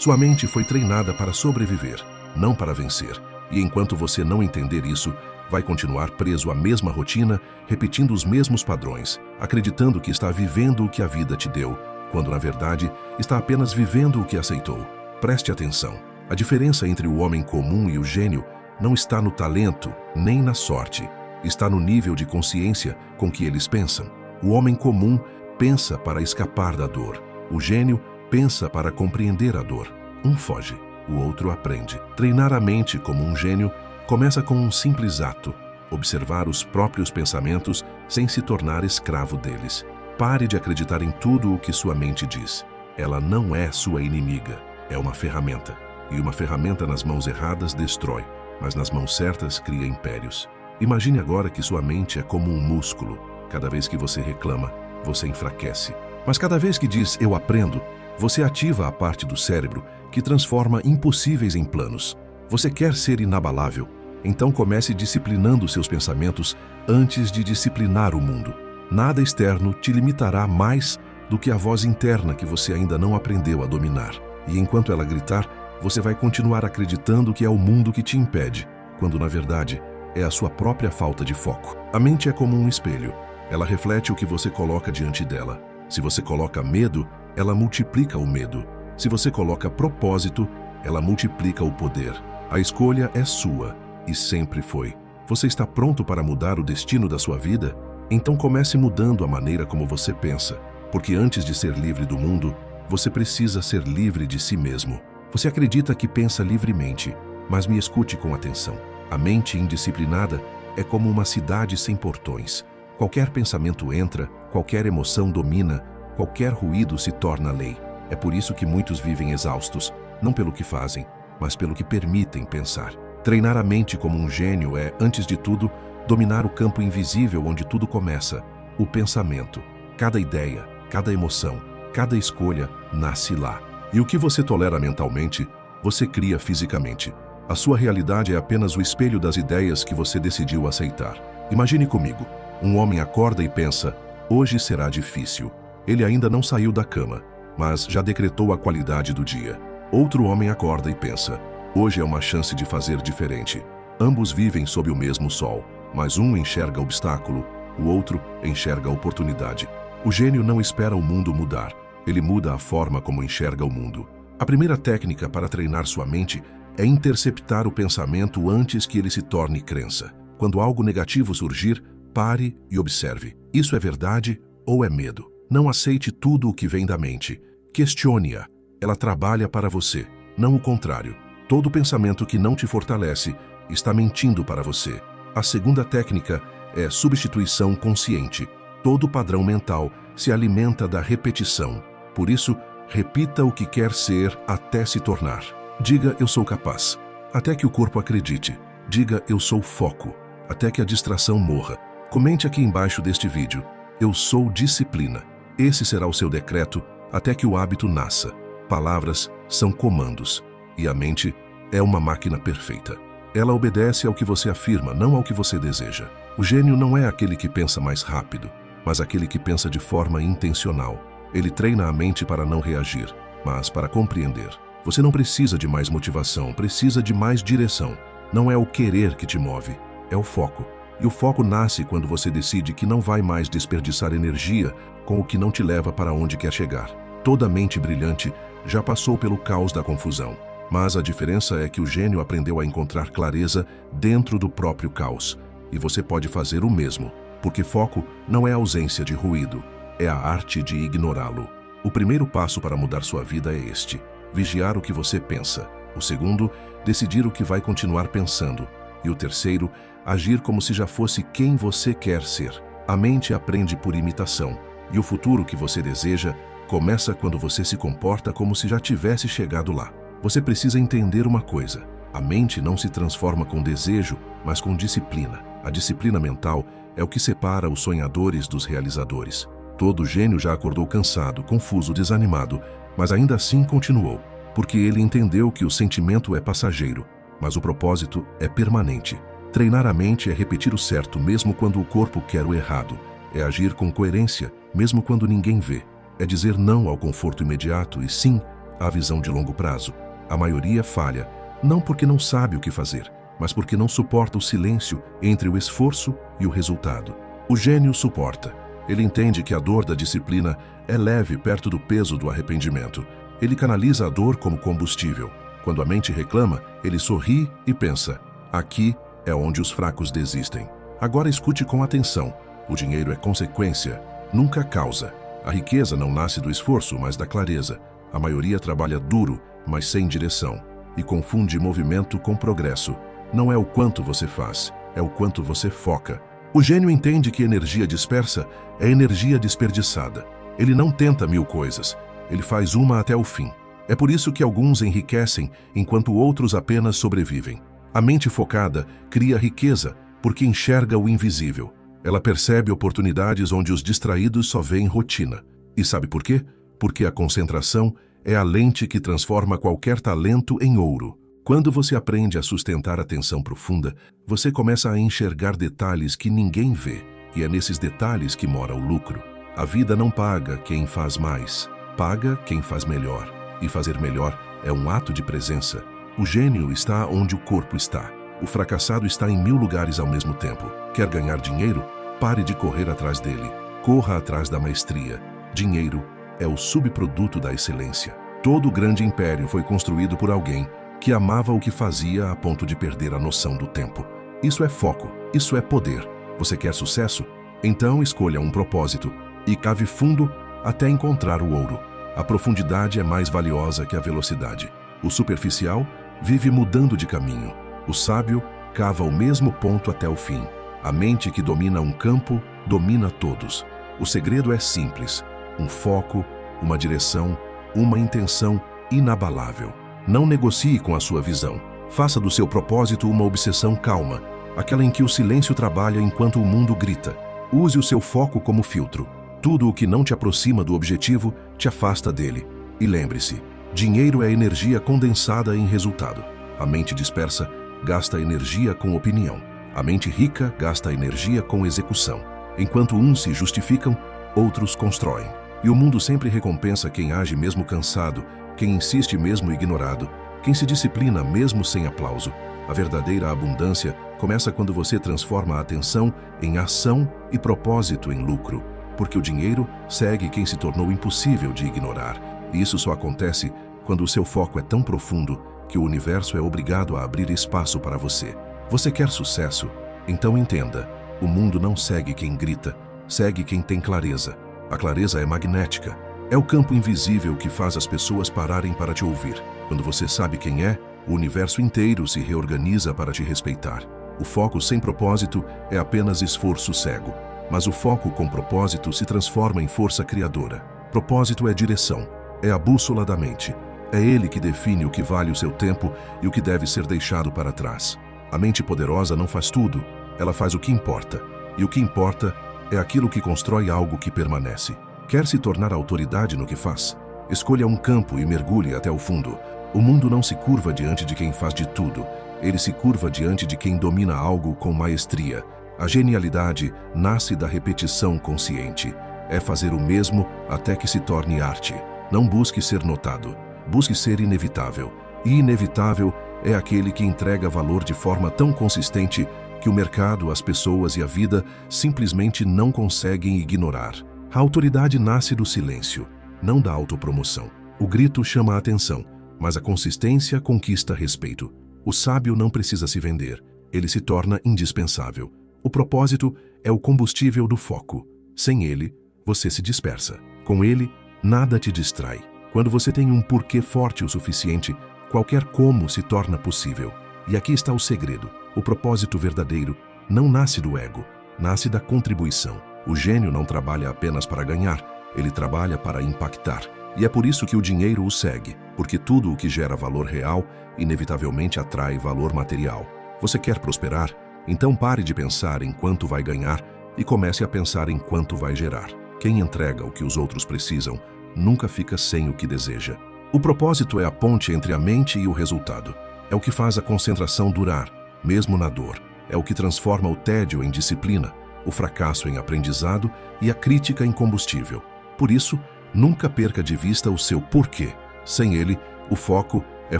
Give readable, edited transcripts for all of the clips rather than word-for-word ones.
Sua mente foi treinada para sobreviver, não para vencer. E enquanto você não entender isso, vai continuar preso à mesma rotina, repetindo os mesmos padrões, acreditando que está vivendo o que a vida te deu, quando na verdade está apenas vivendo o que aceitou. Preste atenção. A diferença entre o homem comum e o gênio não está no talento, nem na sorte. Está no nível de consciência com que eles pensam. O homem comum pensa para escapar da dor. O gênio pensa para compreender a dor. Um foge, o outro aprende. Treinar a mente como um gênio começa com um simples ato: observar os próprios pensamentos sem se tornar escravo deles. Pare de acreditar em tudo o que sua mente diz. Ela não é sua inimiga, é uma ferramenta. E uma ferramenta nas mãos erradas destrói, mas nas mãos certas cria impérios. Imagine agora que sua mente é como um músculo. Cada vez que você reclama, você enfraquece. Mas cada vez que diz "eu aprendo", você ativa a parte do cérebro que transforma impossíveis em planos. Você quer ser inabalável? Então comece disciplinando seus pensamentos antes de disciplinar o mundo. Nada externo te limitará mais do que a voz interna que você ainda não aprendeu a dominar. E enquanto ela gritar, você vai continuar acreditando que é o mundo que te impede, quando na verdade é a sua própria falta de foco. A mente é como um espelho. Ela reflete o que você coloca diante dela. Se você coloca medo, ela multiplica o medo. Se você coloca propósito, ela multiplica o poder. A escolha é sua, e sempre foi. Você está pronto para mudar o destino da sua vida? Então comece mudando a maneira como você pensa, porque antes de ser livre do mundo, você precisa ser livre de si mesmo. Você acredita que pensa livremente, mas me escute com atenção. A mente indisciplinada é como uma cidade sem portões. Qualquer pensamento entra, qualquer emoção domina, qualquer ruído se torna lei. É por isso que muitos vivem exaustos, não pelo que fazem, mas pelo que permitem pensar. Treinar a mente como um gênio é, antes de tudo, dominar o campo invisível onde tudo começa, o pensamento. Cada ideia, cada emoção, cada escolha nasce lá. E o que você tolera mentalmente, você cria fisicamente. A sua realidade é apenas o espelho das ideias que você decidiu aceitar. Imagine comigo, um homem acorda e pensa: hoje será difícil. Ele ainda não saiu da cama, mas já decretou a qualidade do dia. Outro homem acorda e pensa: hoje é uma chance de fazer diferente. Ambos vivem sob o mesmo sol, mas um enxerga obstáculo, o outro enxerga oportunidade. O gênio não espera o mundo mudar, ele muda a forma como enxerga o mundo. A primeira técnica para treinar sua mente é interceptar o pensamento antes que ele se torne crença. Quando algo negativo surgir, pare e observe. Isso é verdade ou é medo? Não aceite tudo o que vem da mente. Questione-a. Ela trabalha para você, não o contrário. Todo pensamento que não te fortalece está mentindo para você. A segunda técnica é substituição consciente. Todo padrão mental se alimenta da repetição. Por isso, repita o que quer ser até se tornar. Diga "eu sou capaz", até que o corpo acredite. Diga "eu sou foco", até que a distração morra. Comente aqui embaixo deste vídeo: "eu sou disciplina". Esse será o seu decreto até que o hábito nasça. Palavras são comandos, e a mente é uma máquina perfeita. Ela obedece ao que você afirma, não ao que você deseja. O gênio não é aquele que pensa mais rápido, mas aquele que pensa de forma intencional. Ele treina a mente para não reagir, mas para compreender. Você não precisa de mais motivação, precisa de mais direção. Não é o querer que te move, é o foco. E o foco nasce quando você decide que não vai mais desperdiçar energia com o que não te leva para onde quer chegar. Toda mente brilhante já passou pelo caos da confusão. Mas a diferença é que o gênio aprendeu a encontrar clareza dentro do próprio caos. E você pode fazer o mesmo, porque foco não é ausência de ruído, é a arte de ignorá-lo. O primeiro passo para mudar sua vida é este: vigiar o que você pensa. O segundo, decidir o que vai continuar pensando. E o terceiro, agir como se já fosse quem você quer ser. A mente aprende por imitação, e o futuro que você deseja começa quando você se comporta como se já tivesse chegado lá. Você precisa entender uma coisa: a mente não se transforma com desejo, mas com disciplina. A disciplina mental é o que separa os sonhadores dos realizadores. Todo gênio já acordou cansado, confuso, desanimado, mas ainda assim continuou, porque ele entendeu que o sentimento é passageiro, mas o propósito é permanente. Treinar a mente é repetir o certo mesmo quando o corpo quer o errado. É agir com coerência mesmo quando ninguém vê. É dizer não ao conforto imediato e sim a visão de longo prazo. A maioria falha, não porque não sabe o que fazer, mas porque não suporta o silêncio entre o esforço e o resultado. O gênio suporta. Ele entende que a dor da disciplina é leve perto do peso do arrependimento. Ele canaliza a dor como combustível. Quando a mente reclama, ele sorri e pensa: aqui é onde os fracos desistem. Agora escute com atenção. O dinheiro é consequência, nunca causa. A riqueza não nasce do esforço, mas da clareza. A maioria trabalha duro, mas sem direção, e confunde movimento com progresso. Não é o quanto você faz, é o quanto você foca. O gênio entende que energia dispersa é energia desperdiçada. Ele não tenta 1000 coisas, ele faz uma até o fim. É por isso que alguns enriquecem, enquanto outros apenas sobrevivem. A mente focada cria riqueza, porque enxerga o invisível. Ela percebe oportunidades onde os distraídos só veem rotina. E sabe por quê? Porque a concentração é a lente que transforma qualquer talento em ouro. Quando você aprende a sustentar a atenção profunda, você começa a enxergar detalhes que ninguém vê, e é nesses detalhes que mora o lucro. A vida não paga quem faz mais, paga quem faz melhor. E fazer melhor é um ato de presença. O gênio está onde o corpo está. O fracassado está em 1000 lugares ao mesmo tempo. Quer ganhar dinheiro? Pare de correr atrás dele. Corra atrás da maestria. Dinheiro é o subproduto da excelência. Todo grande império foi construído por alguém que amava o que fazia a ponto de perder a noção do tempo. Isso é foco, isso é poder. Você quer sucesso? Então escolha um propósito e cave fundo até encontrar o ouro. A profundidade é mais valiosa que a velocidade. O superficial vive mudando de caminho. O sábio cava o mesmo ponto até o fim. A mente que domina um campo, domina todos. O segredo é simples: um foco, uma direção, uma intenção inabalável. Não negocie com a sua visão. Faça do seu propósito uma obsessão calma, aquela em que o silêncio trabalha enquanto o mundo grita. Use o seu foco como filtro. Tudo o que não te aproxima do objetivo te afasta dele. E lembre-se, dinheiro é energia condensada em resultado. A mente dispersa gasta energia com opinião. A mente rica gasta energia com execução. Enquanto uns se justificam, outros constroem. E o mundo sempre recompensa quem age mesmo cansado, quem insiste mesmo ignorado, quem se disciplina mesmo sem aplauso. A verdadeira abundância começa quando você transforma a atenção em ação e propósito em lucro, porque o dinheiro segue quem se tornou impossível de ignorar. E isso só acontece quando o seu foco é tão profundo que o universo é obrigado a abrir espaço para você. Você quer sucesso? Então entenda, o mundo não segue quem grita, segue quem tem clareza. A clareza é magnética. É o campo invisível que faz as pessoas pararem para te ouvir. Quando você sabe quem é, o universo inteiro se reorganiza para te respeitar. O foco sem propósito é apenas esforço cego. Mas o foco com propósito se transforma em força criadora. Propósito é direção, é a bússola da mente. É ele que define o que vale o seu tempo e o que deve ser deixado para trás. A mente poderosa não faz tudo, ela faz o que importa. E o que importa é aquilo que constrói algo que permanece. Quer se tornar autoridade no que faz? Escolha um campo e mergulhe até o fundo. O mundo não se curva diante de quem faz de tudo. Ele se curva diante de quem domina algo com maestria. A genialidade nasce da repetição consciente. É fazer o mesmo até que se torne arte. Não busque ser notado. Busque ser inevitável. E inevitável é aquele que entrega valor de forma tão consistente que o mercado, as pessoas e a vida simplesmente não conseguem ignorar. A autoridade nasce do silêncio, não da autopromoção. O grito chama a atenção, mas a consistência conquista respeito. O sábio não precisa se vender, ele se torna indispensável. O propósito é o combustível do foco. Sem ele, você se dispersa. Com ele, nada te distrai. Quando você tem um porquê forte o suficiente, qualquer como se torna possível. E aqui está o segredo. O propósito verdadeiro não nasce do ego, nasce da contribuição. O gênio não trabalha apenas para ganhar, ele trabalha para impactar. E é por isso que o dinheiro o segue, porque tudo o que gera valor real, inevitavelmente atrai valor material. Você quer prosperar? Então pare de pensar em quanto vai ganhar e comece a pensar em quanto vai gerar. Quem entrega o que os outros precisam, nunca fica sem o que deseja. O propósito é a ponte entre a mente e o resultado. É o que faz a concentração durar, mesmo na dor. É o que transforma o tédio em disciplina, o fracasso em aprendizado e a crítica em combustível. Por isso, nunca perca de vista o seu porquê. Sem ele, o foco é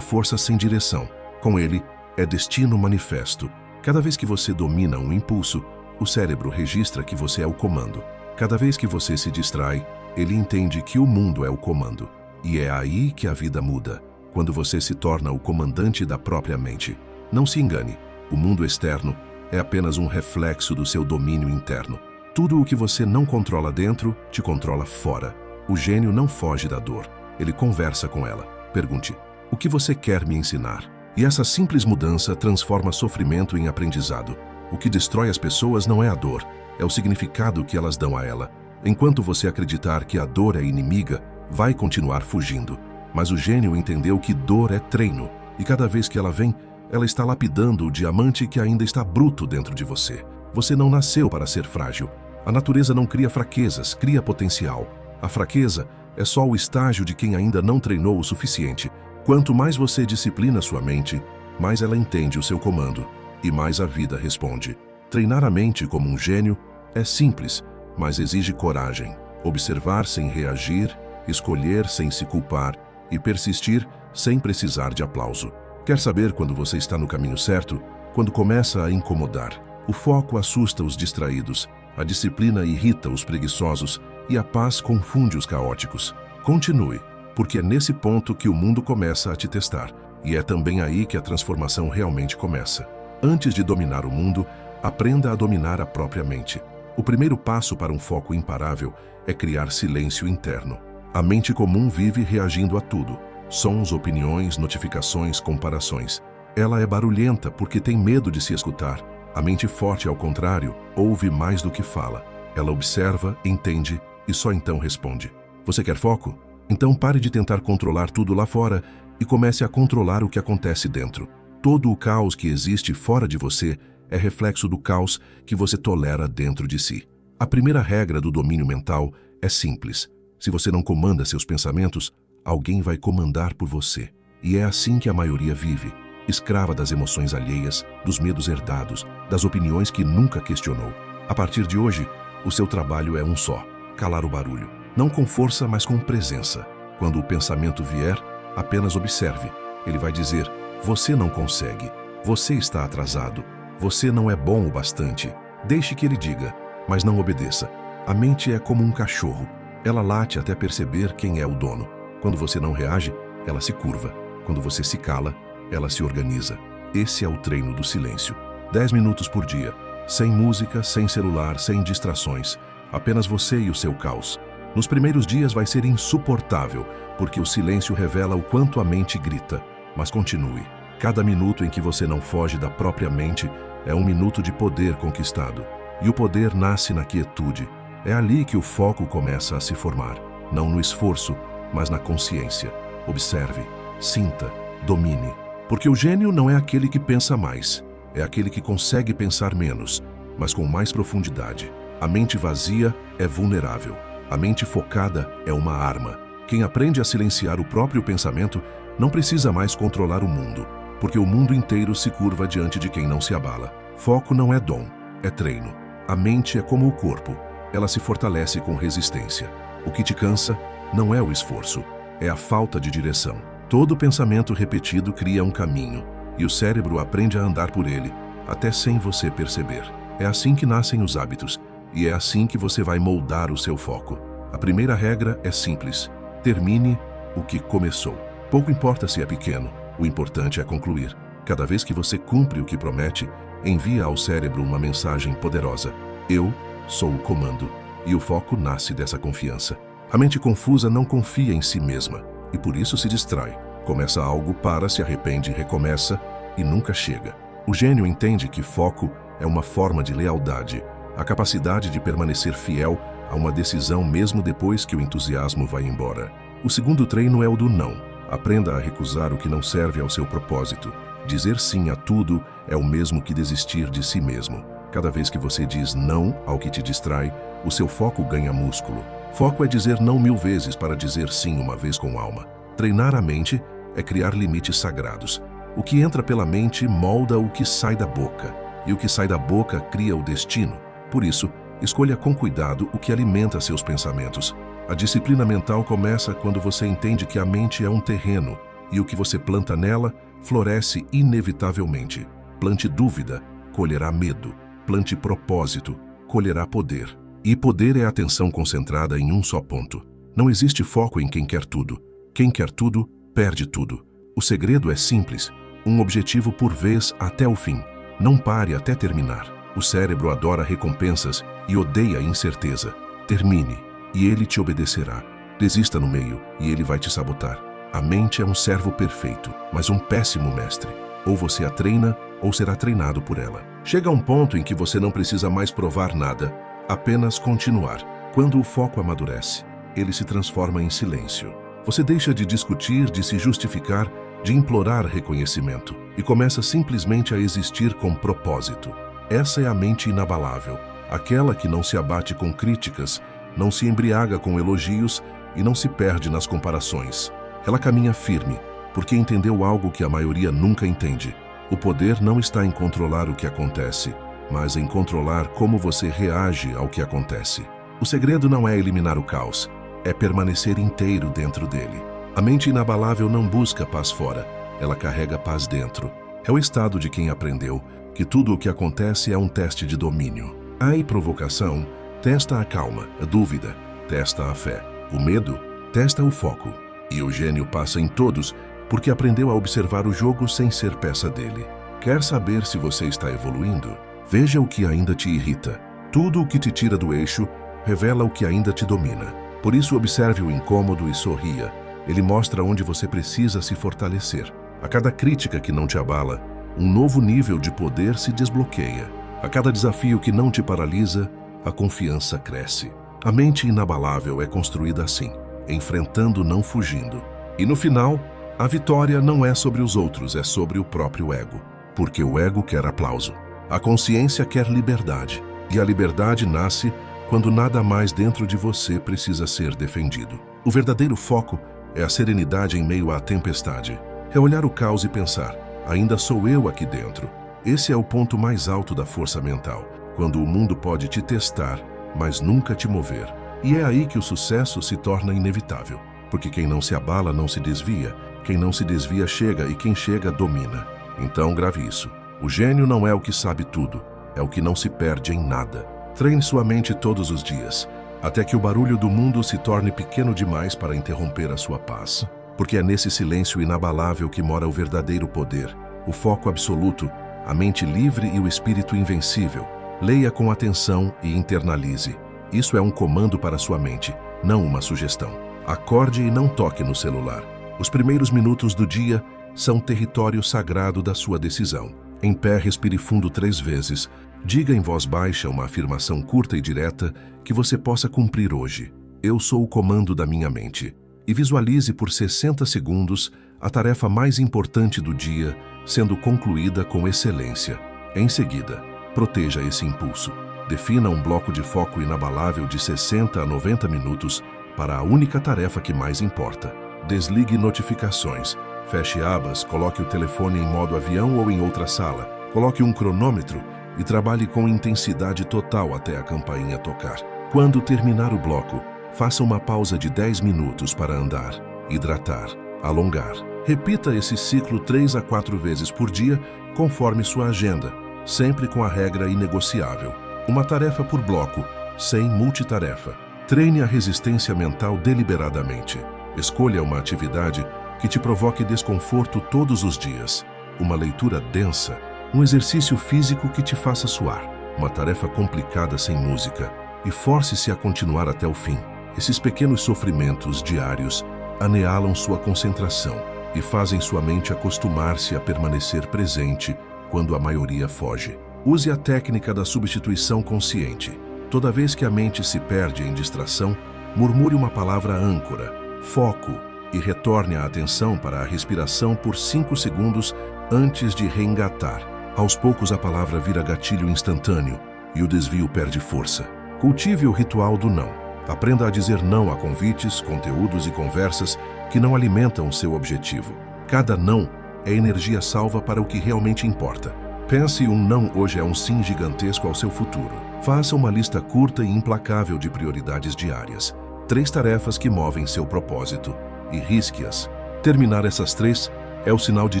força sem direção. Com ele, é destino manifesto. Cada vez que você domina um impulso, o cérebro registra que você é o comando. Cada vez que você se distrai, ele entende que o mundo é o comando. E é aí que a vida muda, quando você se torna o comandante da própria mente. Não se engane, o mundo externo é apenas um reflexo do seu domínio interno. Tudo o que você não controla dentro, te controla fora. O gênio não foge da dor, ele conversa com ela. Pergunte, o que você quer me ensinar? E essa simples mudança transforma sofrimento em aprendizado. O que destrói as pessoas não é a dor, é o significado que elas dão a ela. Enquanto você acreditar que a dor é inimiga, vai continuar fugindo. Mas o gênio entendeu que dor é treino, e cada vez que ela vem, ela está lapidando o diamante que ainda está bruto dentro de você. Você não nasceu para ser frágil. A natureza não cria fraquezas, cria potencial. A fraqueza é só o estágio de quem ainda não treinou o suficiente. Quanto mais você disciplina sua mente, mais ela entende o seu comando e mais a vida responde. Treinar a mente como um gênio é simples, mas exige coragem. Observar sem reagir, escolher sem se culpar e persistir sem precisar de aplauso. Quer saber quando você está no caminho certo? Quando começa a incomodar. O foco assusta os distraídos, a disciplina irrita os preguiçosos e a paz confunde os caóticos. Continue, porque é nesse ponto que o mundo começa a te testar, e é também aí que a transformação realmente começa. Antes de dominar o mundo, aprenda a dominar a própria mente. O primeiro passo para um foco imparável é criar silêncio interno. A mente comum vive reagindo a tudo. Sons, opiniões, notificações, comparações. Ela é barulhenta porque tem medo de se escutar. A mente forte, ao contrário, ouve mais do que fala. Ela observa, entende e só então responde. Você quer foco? Então pare de tentar controlar tudo lá fora e comece a controlar o que acontece dentro. Todo o caos que existe fora de você é reflexo do caos que você tolera dentro de si. A primeira regra do domínio mental é simples. Se você não comanda seus pensamentos, alguém vai comandar por você. E é assim que a maioria vive, escrava das emoções alheias, dos medos herdados, das opiniões que nunca questionou. A partir de hoje, o seu trabalho é um só: calar o barulho. Não com força, mas com presença. Quando o pensamento vier, apenas observe. Ele vai dizer: você não consegue, você está atrasado, você não é bom o bastante. Deixe que ele diga, mas não obedeça. A mente é como um cachorro. Ela late até perceber quem é o dono. Quando você não reage, ela se curva. Quando você se cala, ela se organiza. Esse é o treino do silêncio. 10 minutos por dia. Sem música, sem celular, sem distrações. Apenas você e o seu caos. Nos primeiros dias vai ser insuportável, porque o silêncio revela o quanto a mente grita. Mas continue. Cada minuto em que você não foge da própria mente é um minuto de poder conquistado. E o poder nasce na quietude. É ali que o foco começa a se formar. Não no esforço, mas na consciência. Observe, sinta, domine. Porque o gênio não é aquele que pensa mais. É aquele que consegue pensar menos, mas com mais profundidade. A mente vazia é vulnerável. A mente focada é uma arma. Quem aprende a silenciar o próprio pensamento não precisa mais controlar o mundo, porque o mundo inteiro se curva diante de quem não se abala. Foco não é dom, é treino. A mente é como o corpo. Ela se fortalece com resistência. O que te cansa não é o esforço, é a falta de direção. Todo pensamento repetido cria um caminho, e o cérebro aprende a andar por ele, até sem você perceber. É assim que nascem os hábitos, e é assim que você vai moldar o seu foco. A primeira regra é simples: termine o que começou. Pouco importa se é pequeno, o importante é concluir. Cada vez que você cumpre o que promete, envia ao cérebro uma mensagem poderosa: eu sou o comando. E o foco nasce dessa confiança. A mente confusa não confia em si mesma, e por isso se distrai. Começa algo, para, se arrepende, recomeça e nunca chega. O gênio entende que foco é uma forma de lealdade, a capacidade de permanecer fiel a uma decisão mesmo depois que o entusiasmo vai embora. O segundo treino é o do não. Aprenda a recusar o que não serve ao seu propósito. Dizer sim a tudo é o mesmo que desistir de si mesmo. Cada vez que você diz não ao que te distrai, o seu foco ganha músculo. Foco é dizer não 1000 vezes para dizer sim uma vez com alma. Treinar a mente é criar limites sagrados. O que entra pela mente molda o que sai da boca, e o que sai da boca cria o destino. Por isso, escolha com cuidado o que alimenta seus pensamentos. A disciplina mental começa quando você entende que a mente é um terreno e o que você planta nela floresce inevitavelmente. Plante dúvida, colherá medo. Plante propósito, colherá poder. E poder é atenção concentrada em um só ponto. Não existe foco em quem quer tudo. Quem quer tudo, perde tudo. O segredo é simples. Um objetivo por vez até o fim. Não pare até terminar. O cérebro adora recompensas e odeia incerteza. Termine, e ele te obedecerá. Desista no meio, e ele vai te sabotar. A mente é um servo perfeito, mas um péssimo mestre. Ou você a treina, ou será treinado por ela. Chega um ponto em que você não precisa mais provar nada, apenas continuar. Quando o foco amadurece, ele se transforma em silêncio. Você deixa de discutir, de se justificar, de implorar reconhecimento e começa simplesmente a existir com propósito. Essa é a mente inabalável, aquela que não se abate com críticas, não se embriaga com elogios e não se perde nas comparações. Ela caminha firme, porque entendeu algo que a maioria nunca entende. O poder não está em controlar o que acontece, mas em controlar como você reage ao que acontece. O segredo não é eliminar o caos, é permanecer inteiro dentro dele. A mente inabalável não busca paz fora, ela carrega paz dentro. É o estado de quem aprendeu que tudo o que acontece é um teste de domínio. A provocação testa a calma, a dúvida testa a fé, o medo testa o foco. E o gênio passa em todos porque aprendeu a observar o jogo sem ser peça dele. Quer saber se você está evoluindo? Veja o que ainda te irrita. Tudo o que te tira do eixo revela o que ainda te domina. Por isso observe o incômodo e sorria. Ele mostra onde você precisa se fortalecer. A cada crítica que não te abala, um novo nível de poder se desbloqueia. A cada desafio que não te paralisa, a confiança cresce. A mente inabalável é construída assim, enfrentando, não fugindo. E no final, a vitória não é sobre os outros, é sobre o próprio ego. Porque o ego quer aplauso. A consciência quer liberdade. E a liberdade nasce quando nada mais dentro de você precisa ser defendido. O verdadeiro foco é a serenidade em meio à tempestade. É olhar o caos e pensar, ainda sou eu aqui dentro. Esse é o ponto mais alto da força mental, quando o mundo pode te testar, mas nunca te mover. E é aí que o sucesso se torna inevitável. Porque quem não se abala não se desvia, quem não se desvia chega e quem chega domina. Então grave isso. O gênio não é o que sabe tudo, é o que não se perde em nada. Treine sua mente todos os dias, até que o barulho do mundo se torne pequeno demais para interromper a sua paz. Porque é nesse silêncio inabalável que mora o verdadeiro poder, o foco absoluto, a mente livre e o espírito invencível. Leia com atenção e internalize. Isso é um comando para sua mente, não uma sugestão. Acorde e não toque no celular. Os primeiros minutos do dia são território sagrado da sua decisão. Em pé, respire fundo 3 vezes. Diga em voz baixa uma afirmação curta e direta que você possa cumprir hoje. Eu sou o comando da minha mente. E visualize por 60 segundos a tarefa mais importante do dia sendo concluída com excelência. Em seguida, proteja esse impulso. Defina um bloco de foco inabalável de 60 a 90 minutos para a única tarefa que mais importa. Desligue notificações, feche abas, coloque o telefone em modo avião ou em outra sala, coloque um cronômetro e trabalhe com intensidade total até a campainha tocar. Quando terminar o bloco, faça uma pausa de 10 minutos para andar, hidratar, alongar. Repita esse ciclo 3 a 4 vezes por dia, conforme sua agenda, sempre com a regra inegociável. Uma tarefa por bloco, sem multitarefa. Treine a resistência mental deliberadamente. Escolha uma atividade que te provoque desconforto todos os dias. Uma leitura densa, um exercício físico que te faça suar, uma tarefa complicada sem música, e force-se a continuar até o fim. Esses pequenos sofrimentos diários anealam sua concentração e fazem sua mente acostumar-se a permanecer presente quando a maioria foge. Use a técnica da substituição consciente. Toda vez que a mente se perde em distração, murmure uma palavra âncora, foco, e retorne a atenção para a respiração por 5 segundos antes de reengatar. Aos poucos a palavra vira gatilho instantâneo e o desvio perde força. Cultive o ritual do não. Aprenda a dizer não a convites, conteúdos e conversas que não alimentam seu objetivo. Cada não é energia salva para o que realmente importa. Pense um não hoje é um sim gigantesco ao seu futuro. Faça uma lista curta e implacável de prioridades diárias. 3 tarefas que movem seu propósito e risque-as. Terminar essas 3 é o sinal de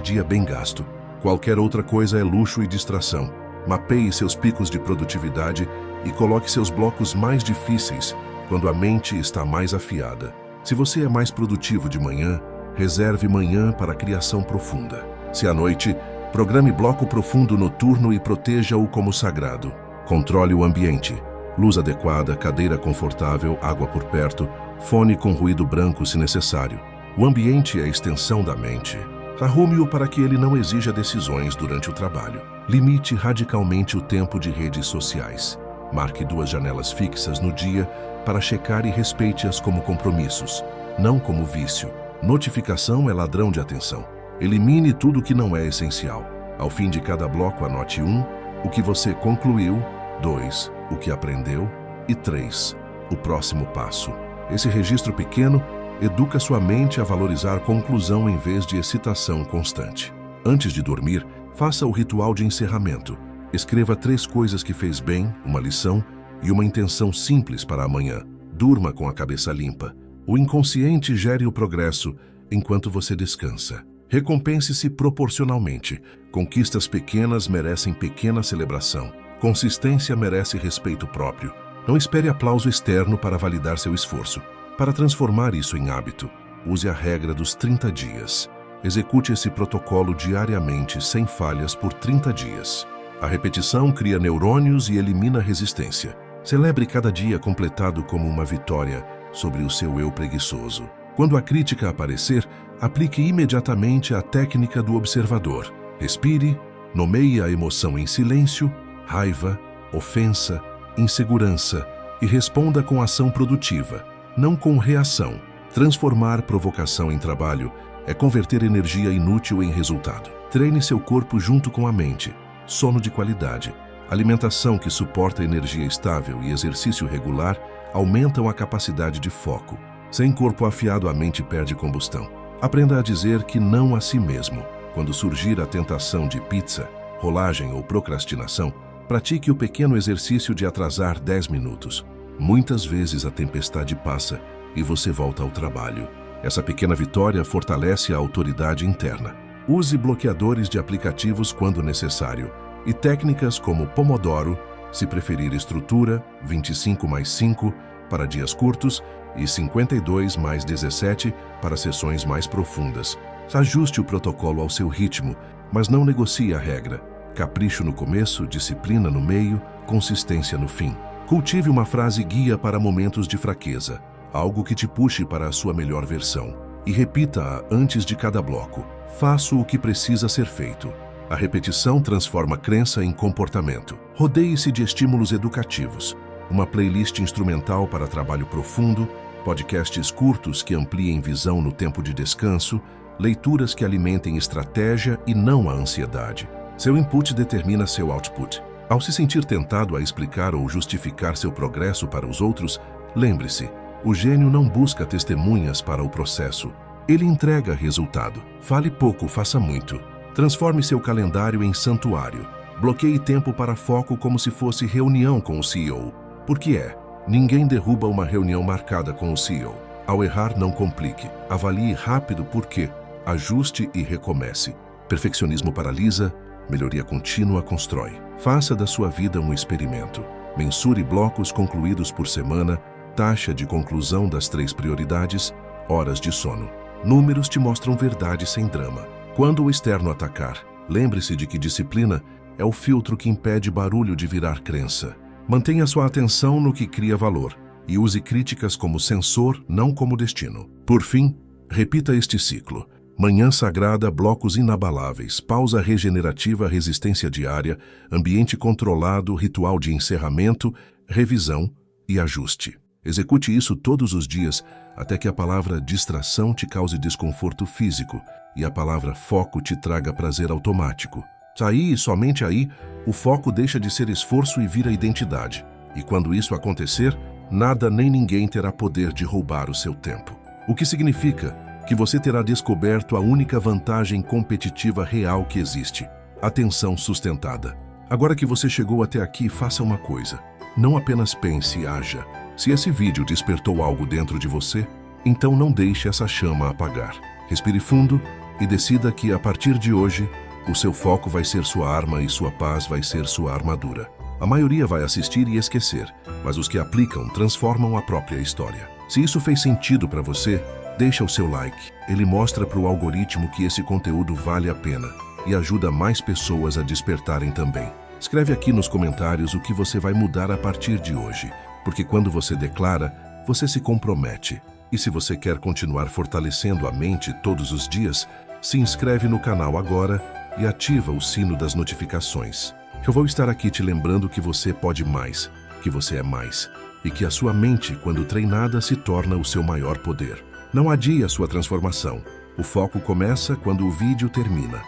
dia bem gasto. Qualquer outra coisa é luxo e distração. Mapeie seus picos de produtividade e coloque seus blocos mais difíceis quando a mente está mais afiada. Se você é mais produtivo de manhã, reserve manhã para a criação profunda. Se à noite, programe bloco profundo noturno e proteja-o como sagrado. Controle o ambiente. Luz adequada, cadeira confortável, água por perto, fone com ruído branco se necessário. O ambiente é a extensão da mente. Arrume-o para que ele não exija decisões durante o trabalho. Limite radicalmente o tempo de redes sociais. Marque 2 janelas fixas no dia para checar e respeite-as como compromissos, não como vício. Notificação é ladrão de atenção. Elimine tudo que não é essencial. Ao fim de cada bloco, anote 1, o que você concluiu, 2, o que aprendeu e 3, o próximo passo. Esse registro pequeno educa sua mente a valorizar conclusão em vez de excitação constante. Antes de dormir, faça o ritual de encerramento. Escreva 3 coisas que fez bem, uma lição e uma intenção simples para amanhã. Durma com a cabeça limpa. O inconsciente gere o progresso enquanto você descansa. Recompense-se proporcionalmente. Conquistas pequenas merecem pequena celebração. Consistência merece respeito próprio. Não espere aplauso externo para validar seu esforço. Para transformar isso em hábito, use a regra dos 30 dias. Execute esse protocolo diariamente, sem falhas, por 30 dias. A repetição cria neurônios e elimina resistência. Celebre cada dia completado como uma vitória sobre o seu eu preguiçoso. Quando a crítica aparecer, aplique imediatamente a técnica do observador. Respire, nomeie a emoção em silêncio, raiva, ofensa, insegurança e responda com ação produtiva, não com reação. Transformar provocação em trabalho é converter energia inútil em resultado. Treine seu corpo junto com a mente. Sono de qualidade, alimentação que suporta energia estável e exercício regular aumentam a capacidade de foco. Sem corpo afiado, a mente perde combustão. Aprenda a dizer que não a si mesmo. Quando surgir a tentação de pizza, rolagem ou procrastinação, pratique o pequeno exercício de atrasar 10 minutos. Muitas vezes a tempestade passa e você volta ao trabalho. Essa pequena vitória fortalece a autoridade interna. Use bloqueadores de aplicativos quando necessário e técnicas como Pomodoro, se preferir estrutura, 25+5 para dias curtos e 52+17 para sessões mais profundas. Ajuste o protocolo ao seu ritmo, mas não negocie a regra. Capricho no começo, disciplina no meio, consistência no fim. Cultive uma frase guia para momentos de fraqueza, algo que te puxe para a sua melhor versão. E repita-a antes de cada bloco. Faço o que precisa ser feito. A repetição transforma crença em comportamento. Rodeie-se de estímulos educativos. Uma playlist instrumental para trabalho profundo, podcasts curtos que ampliem visão no tempo de descanso, leituras que alimentem estratégia e não a ansiedade. Seu input determina seu output. Ao se sentir tentado a explicar ou justificar seu progresso para os outros, lembre-se, o gênio não busca testemunhas para o processo. Ele entrega resultado. Fale pouco, faça muito. Transforme seu calendário em santuário. Bloqueie tempo para foco como se fosse reunião com o CEO. Porque ninguém derruba uma reunião marcada com o CEO. Ao errar, não complique. Avalie rápido por quê. Ajuste e recomece. Perfeccionismo paralisa, melhoria contínua constrói. Faça da sua vida um experimento. Mensure blocos concluídos por semana, taxa de conclusão das 3 prioridades, horas de sono. Números te mostram verdade sem drama. Quando o externo atacar, lembre-se de que disciplina é o filtro que impede barulho de virar crença. Mantenha sua atenção no que cria valor e use críticas como sensor, não como destino. Por fim, repita este ciclo. Manhã sagrada, blocos inabaláveis, pausa regenerativa, resistência diária, ambiente controlado, ritual de encerramento, revisão e ajuste. Execute isso todos os dias até que a palavra distração te cause desconforto físico e a palavra foco te traga prazer automático. Aí e somente aí, o foco deixa de ser esforço e vira identidade. E quando isso acontecer, nada nem ninguém terá poder de roubar o seu tempo. O que significa que você terá descoberto a única vantagem competitiva real que existe: atenção sustentada. Agora que você chegou até aqui, faça uma coisa. Não apenas pense e haja. Se esse vídeo despertou algo dentro de você, então não deixe essa chama apagar. Respire fundo e decida que, a partir de hoje, o seu foco vai ser sua arma e sua paz vai ser sua armadura. A maioria vai assistir e esquecer, mas os que aplicam transformam a própria história. Se isso fez sentido para você, deixa o seu like. Ele mostra para o algoritmo que esse conteúdo vale a pena e ajuda mais pessoas a despertarem também. Escreve aqui nos comentários o que você vai mudar a partir de hoje, porque quando você declara, você se compromete. E se você quer continuar fortalecendo a mente todos os dias, se inscreve no canal agora e ativa o sino das notificações. Eu vou estar aqui te lembrando que você pode mais, que você é mais, e que a sua mente, quando treinada, se torna o seu maior poder. Não adie a sua transformação. O foco começa quando o vídeo termina.